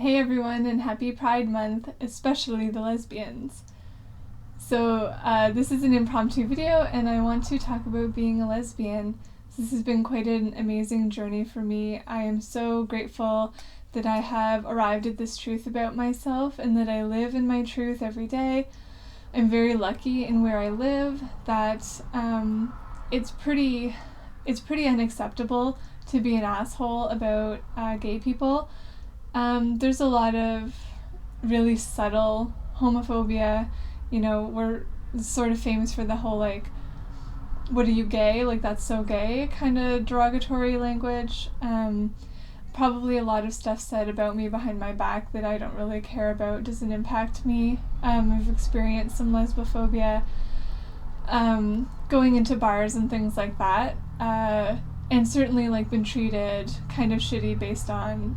Hey everyone, and happy Pride Month, especially the lesbians. This is an impromptu video, and I want to talk about being a lesbian. This has been quite an amazing journey for me. I am so grateful that I have arrived at this truth about myself and that I live in my truth every day. I'm very lucky in where I live that it's pretty unacceptable to be an asshole about gay people. There's a lot of really subtle homophobia. We're sort of famous for the whole, like, what are you, gay? Like, that's so gay kind of derogatory language. Probably a lot of stuff said about me behind my back that I don't really care about, doesn't impact me. I've experienced some lesbophobia going into bars and things like that. And certainly, like, been treated kind of shitty based on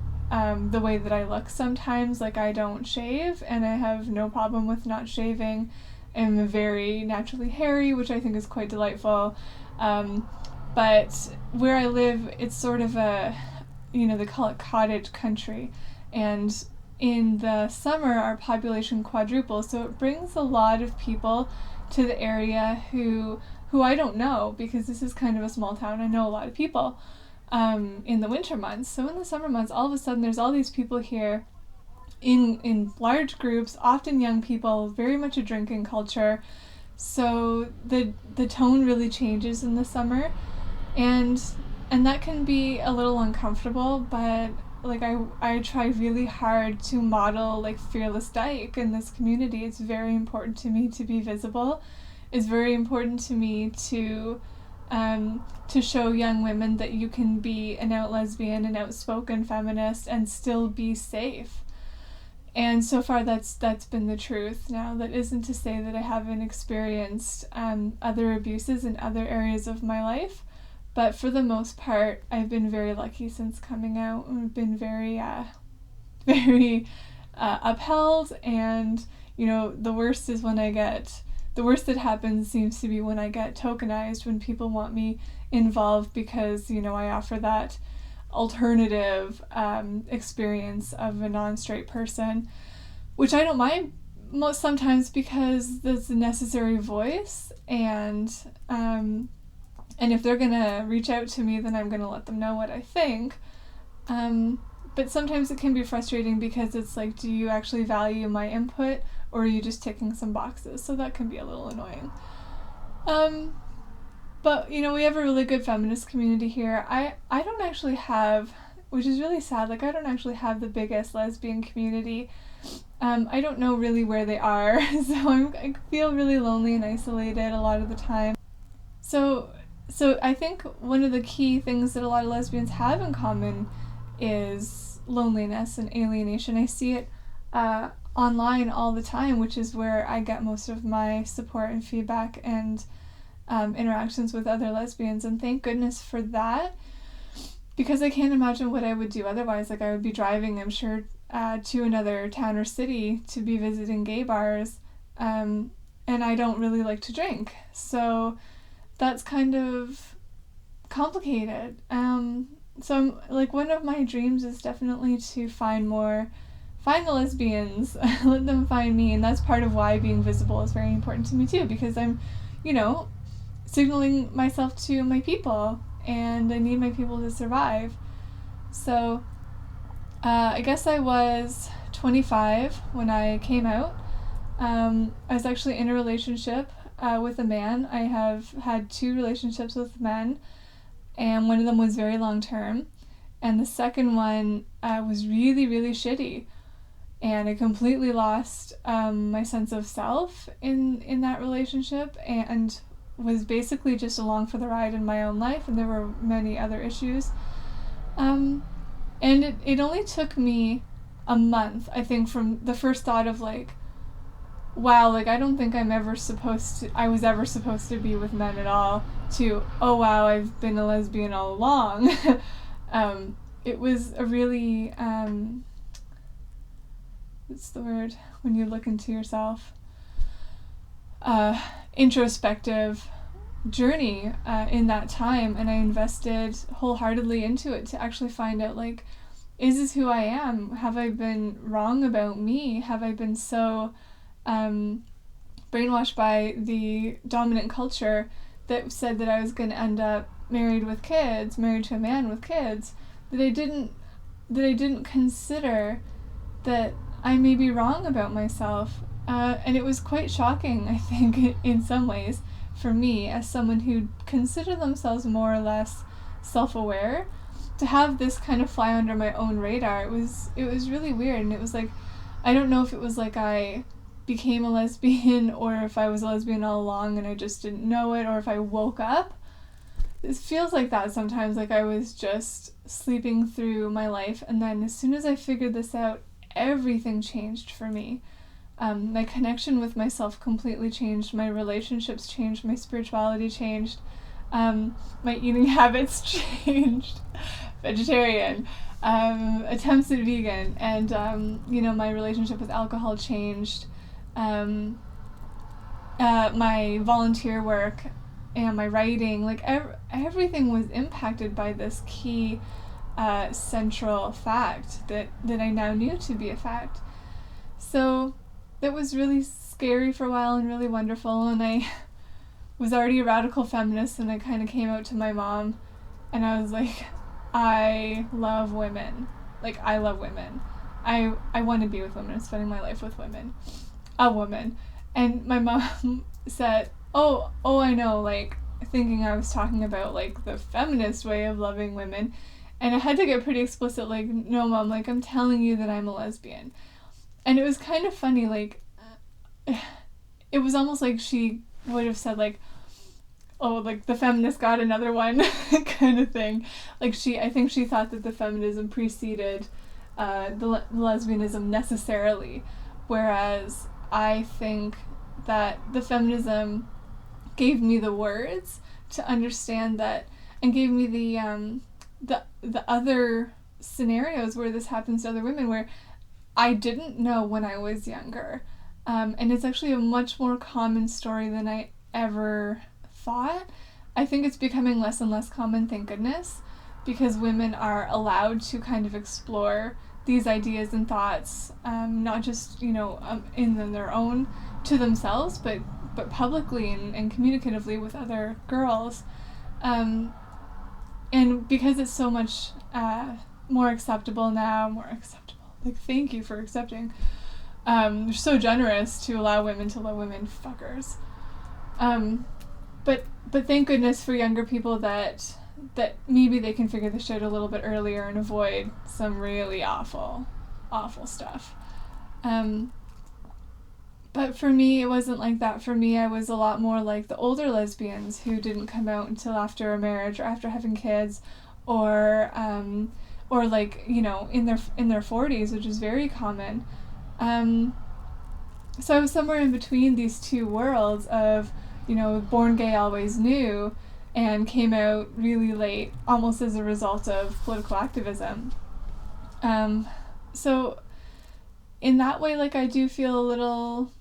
the way that I look sometimes. Like, I don't shave, and I have no problem with not shaving. I'm very naturally hairy, which I think is quite delightful. But where I live, it's sort of they call it cottage country. And in the summer, our population quadruples, so it brings a lot of people to the area who I don't know, because this is kind of a small town. I know a lot of people in the winter months. So in the summer months, all of a sudden there's all these people here in large groups, often young people, very much a drinking culture. So the tone really changes in the summer, and that can be a little uncomfortable, but like I try really hard to model like fearless Dyke in this community. It's very important to me to be visible. It's very important to me to show young women that you can be an out lesbian, an outspoken feminist, and still be safe. And so far that's been the truth. Now, that isn't to say that I haven't experienced other abuses in other areas of my life, but for the most part, I've been very lucky since coming out. I've been very upheld, and the worst that happens seems to be when I get tokenized, when people want me involved because I offer that alternative experience of a non-straight person, which I don't mind sometimes because that's a necessary voice, and if they're gonna reach out to me, then I'm gonna let them know what I think. But sometimes it can be frustrating because it's like, do you actually value my input, or are you just ticking some boxes? So that can be a little annoying. But we have a really good feminist community here. I don't actually have, which is really sad, like I don't actually have the biggest lesbian community. I don't know really where they are, so I feel really lonely and isolated a lot of the time. So I think one of the key things that a lot of lesbians have in common is loneliness and alienation. I see it online all the time, which is where I get most of my support and feedback and interactions with other lesbians, and thank goodness for that, because I can't imagine what I would do otherwise. Like, I would be driving, I'm sure, to another town or city to be visiting gay bars, and I don't really like to drink, so that's kind of complicated. So I'm, like, one of my dreams is definitely to find the lesbians, let them find me, and that's part of why being visible is very important to me too, because I'm, signaling myself to my people, and I need my people to survive. So I guess I was 25 when I came out. I was actually in a relationship with a man. I have had 2 relationships with men, and one of them was very long term, and the second one was really, really shitty, and I completely lost my sense of self in that relationship, and was basically just along for the ride in my own life, and there were many other issues. And it only took me a month, I think, from the first thought of like, wow, like I don't think I was ever supposed to be with men at all, to, oh wow, I've been a lesbian all along. It was a really, what's the word, when you look into yourself? Introspective journey in that time, and I invested wholeheartedly into it to actually find out, like, is this who I am? Have I been wrong about me? Have I been so brainwashed by the dominant culture that said that I was going to end up married to a man with kids, that I didn't consider that I may be wrong about myself. And it was quite shocking, I think, in some ways, for me, as someone who considered themselves more or less self-aware, to have this kind of fly under my own radar. It was really weird, and it was like, I don't know if it was like I became a lesbian or if I was a lesbian all along and I just didn't know it, or if I woke up. It feels like that sometimes, like I was just sleeping through my life, and then as soon as I figured this out, everything changed for me. My connection with myself completely changed, my relationships changed, my spirituality changed, my eating habits changed, vegetarian, attempts at vegan, and my relationship with alcohol changed. My volunteer work and my writing, like everything was impacted by this key central fact that I now knew to be a fact. So that was really scary for a while and really wonderful, and I was already a radical feminist, and I kind of came out to my mom, and I was like, I love women. Like, I love women. I want to be with women. I'm spending my life with women. A woman. And my mom said, oh, I know, like, thinking I was talking about, like, the feminist way of loving women. And I had to get pretty explicit, like, no, Mom, like, I'm telling you that I'm a lesbian. And it was kind of funny, like, it was almost like she would have said, like, oh, like, the feminist got another one kind of thing. Like, I think she thought that the feminism preceded the lesbianism necessarily, whereas I think that the feminism gave me the words to understand that, and gave me the other scenarios where this happens to other women, where I didn't know when I was younger. And it's actually a much more common story than I ever thought. I think it's becoming less and less common, thank goodness, because women are allowed to kind of explore these ideas and thoughts, not just, in their own, to themselves, but publicly and communicatively with other girls. And because it's so much more acceptable now, like, thank you for accepting. You're so generous to allow women to love women, fuckers. But thank goodness for younger people that maybe they can figure this shit a little bit earlier and avoid some really awful stuff. But for me, it wasn't like that. For me, I was a lot more like the older lesbians who didn't come out until after a marriage or after having kids, or like, in their 40s, which is very common. So I was somewhere in between these two worlds of, born gay, always knew, and came out really late, almost as a result of political activism. So in that way, like, I do feel a little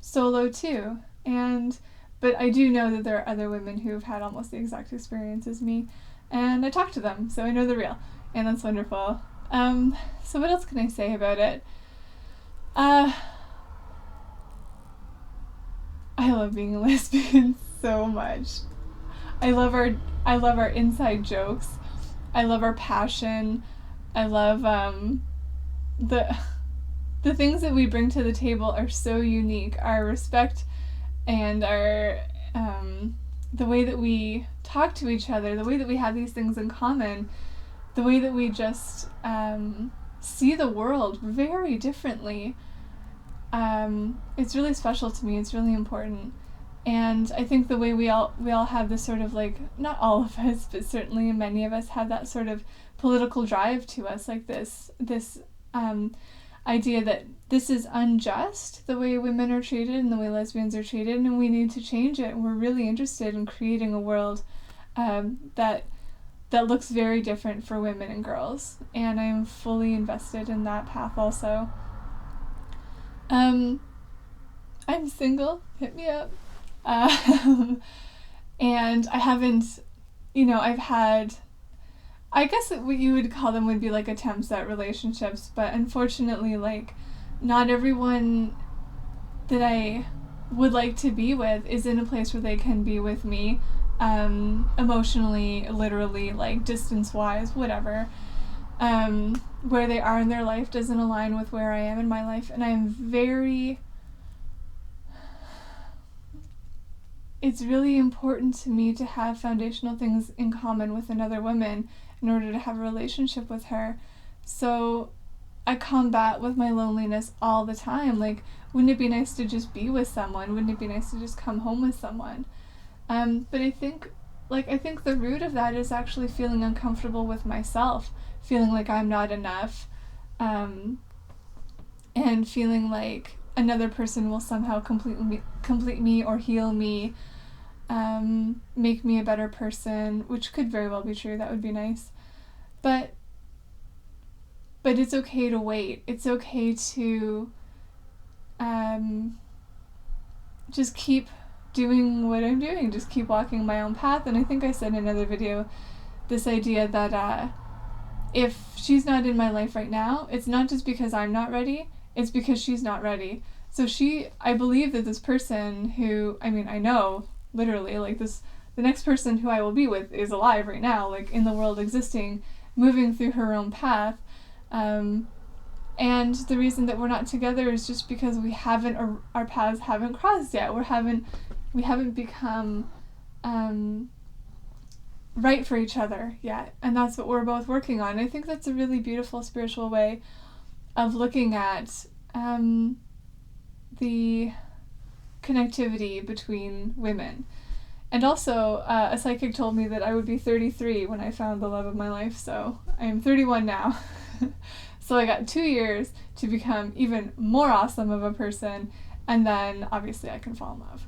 solo too, but I do know that there are other women who have had almost the exact experience as me, and I talk to them, so I know the real, and that's wonderful. So what else can I say about it? I love being a lesbian so much. I love our inside jokes. I love our passion. I love the things that we bring to the table are so unique. Our respect and our the way that we talk to each other, the way that we have these things in common, the way that we just see the world very differently. It's really special to me. It's really important. And I think the way we all have this sort of, like, not all of us, but certainly many of us have that sort of political drive to us, like this idea that this is unjust, the way women are treated and the way lesbians are treated, and we need to change it. And we're really interested in creating a world that looks very different for women and girls. And I am fully invested in that path also. I'm single, hit me up. And I haven't, I've had I guess what you would call them would be like attempts at relationships, but unfortunately, like, not everyone that I would like to be with is in a place where they can be with me, emotionally, literally, like distance-wise, whatever. Where they are in their life doesn't align with where I am in my life, and it's really important to me to have foundational things in common with another woman in order to have a relationship with her. So I combat with my loneliness all the time. Like, wouldn't it be nice to just be with someone? Wouldn't it be nice to just come home with someone? But I think the root of that is actually feeling uncomfortable with myself, feeling like I'm not enough, and feeling like another person will somehow complete me or heal me, make me a better person, which could very well be true. That would be nice. But it's okay to wait. It's okay to just keep doing what I'm doing, just keep walking my own path. And I think I said in another video this idea that if she's not in my life right now, it's not just because I'm not ready, it's because she's not ready. So I believe that this person who, I know, literally, like the next person who I will be with is alive right now, like in the world existing, moving through her own path. And the reason that we're not together is just because our paths haven't crossed yet. We haven't become right for each other yet, and that's what we're both working on. I think that's a really beautiful spiritual way of looking at the connectivity between women. And also, a psychic told me that I would be 33 when I found the love of my life, so I am 31 now. So I got 2 years to become even more awesome of a person, and then obviously I can fall in love.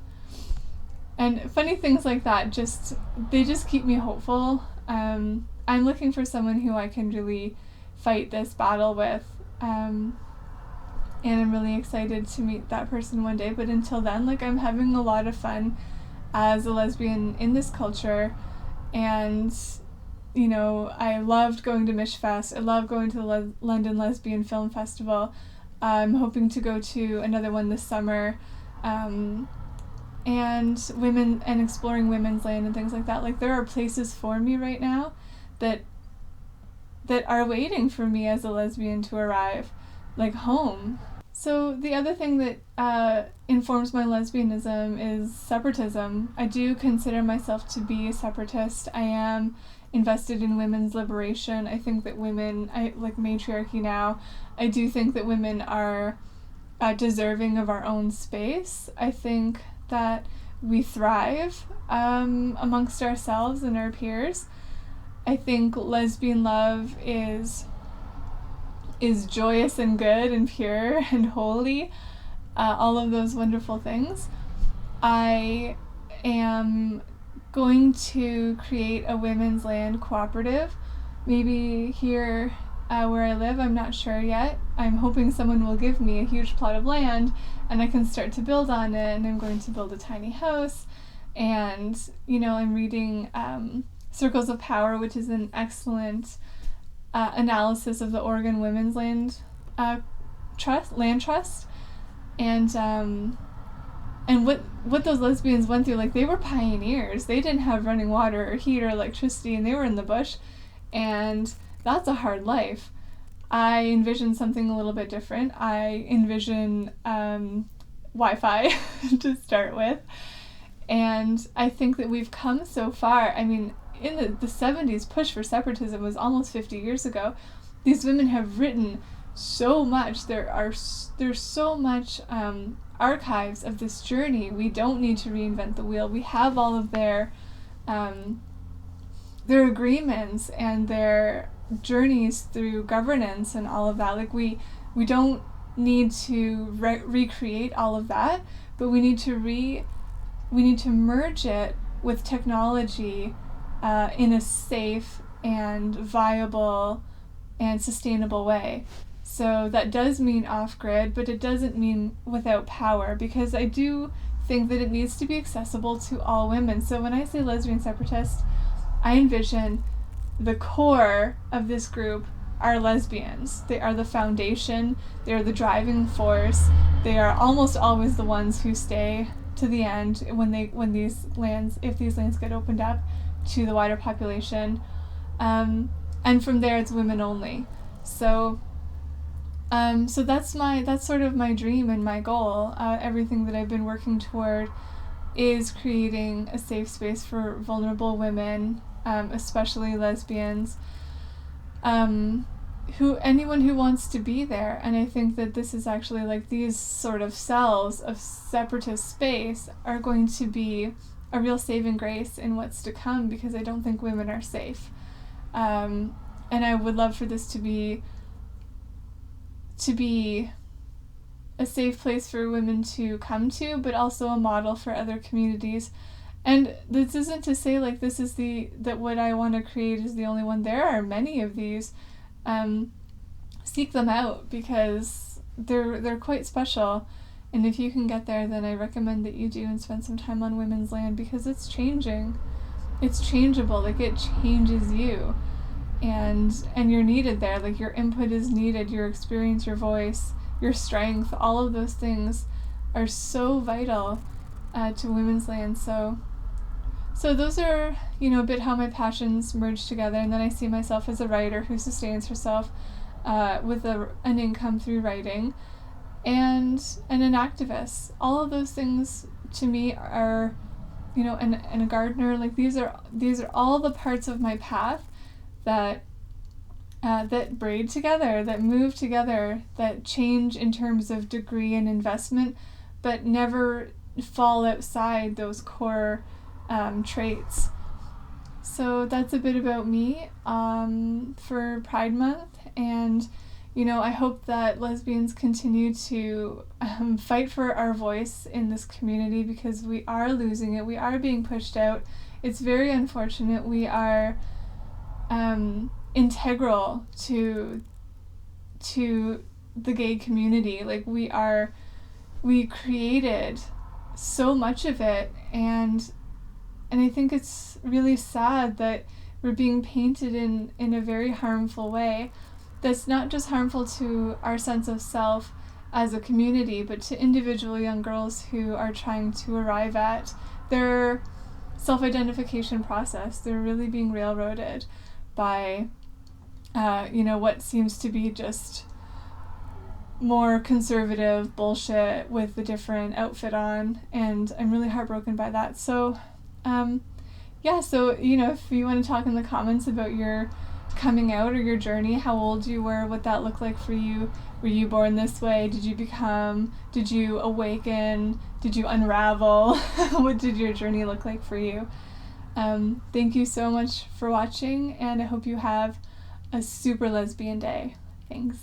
And funny things like that they just keep me hopeful. I'm looking for someone who I can really fight this battle with, and I'm really excited to meet that person one day. But until then, like, I'm having a lot of fun as a lesbian in this culture, and I loved going to Mishfest. I love going to the London Lesbian Film Festival. I'm hoping to go to another one this summer, and exploring women's land and things like that. Like, there are places for me right now that are waiting for me as a lesbian to arrive, like home. So the other thing that informs my lesbianism is separatism. I do consider myself to be a separatist. I am invested in women's liberation. I think that I like matriarchy now. I do think that women are deserving of our own space. I think that we thrive amongst ourselves and our peers. I think lesbian love is joyous and good and pure and holy, all of those wonderful things. I am going to create a women's land cooperative, maybe here where I live. I'm not sure yet. I'm hoping someone will give me a huge plot of land and I can start to build on it, and I'm going to build a tiny house. And I'm reading Circles of Power, which is an excellent analysis of the Oregon Women's Land Trust, and what those lesbians went through. Like, they were pioneers. They didn't have running water or heat or electricity, and they were in the bush, and that's a hard life. I envision something a little bit different. I envision Wi-Fi to start with, and I think that we've come so far. I mean, in the 70s, push for separatism was almost 50 years ago. These women have written so much. There's so much archives of this journey. We don't need to reinvent the wheel. We have all of their agreements and their journeys through governance and all of that. Like, we don't need to recreate all of that, but we need to merge it with technology in a safe and viable and sustainable way. So that does mean off-grid, but it doesn't mean without power, because I do think that it needs to be accessible to all women. So when I say lesbian separatist, I envision the core of this group are lesbians. They are the foundation. They are the driving force. They are almost always the ones who stay to the end if these lands get opened up to the wider population. And from there, it's women only. So that's sort of my dream and my goal. Everything that I've been working toward is creating a safe space for vulnerable women, especially lesbians, anyone who wants to be there. And I think that this is actually like these sort of cells of separatist space are going to be a real saving grace in what's to come, because I don't think women are safe. And I would love for this to be a safe place for women to come to, but also a model for other communities. And this isn't to say like this is that what I want to create is the only one. There are many of these. Seek them out, because they're quite special. And if you can get there, then I recommend that you do and spend some time on women's land, because it's changing. It's changeable. Like, it changes you. And you're needed there. Like, your input is needed, your experience, your voice, your strength, all of those things are so vital to women's land. So those are, a bit how my passions merge together. And then I see myself as a writer who sustains herself with an income through writing, and an activist. All of those things to me are, and a gardener. Like, these are all the parts of my path that braid together, that move together, that change in terms of degree and investment, but never fall outside those core traits. So that's a bit about me for Pride Month. And I hope that lesbians continue to fight for our voice in this community, because we are losing it. We are being pushed out. It's very unfortunate. We are integral to the gay community. Like, we created so much of it, and I think it's really sad that we're being painted in a very harmful way that's not just harmful to our sense of self as a community, but to individual young girls who are trying to arrive at their self-identification process. They're really being railroaded by what seems to be just more conservative bullshit with a different outfit on, and I'm really heartbroken by that. So if you want to talk in the comments about your coming out or your journey, how old you were, what that looked like for you. Were you born this way? Did you awaken? Did you unravel? What did your journey look like for you? Thank you so much for watching, and I hope you have a super lesbian day. Thanks.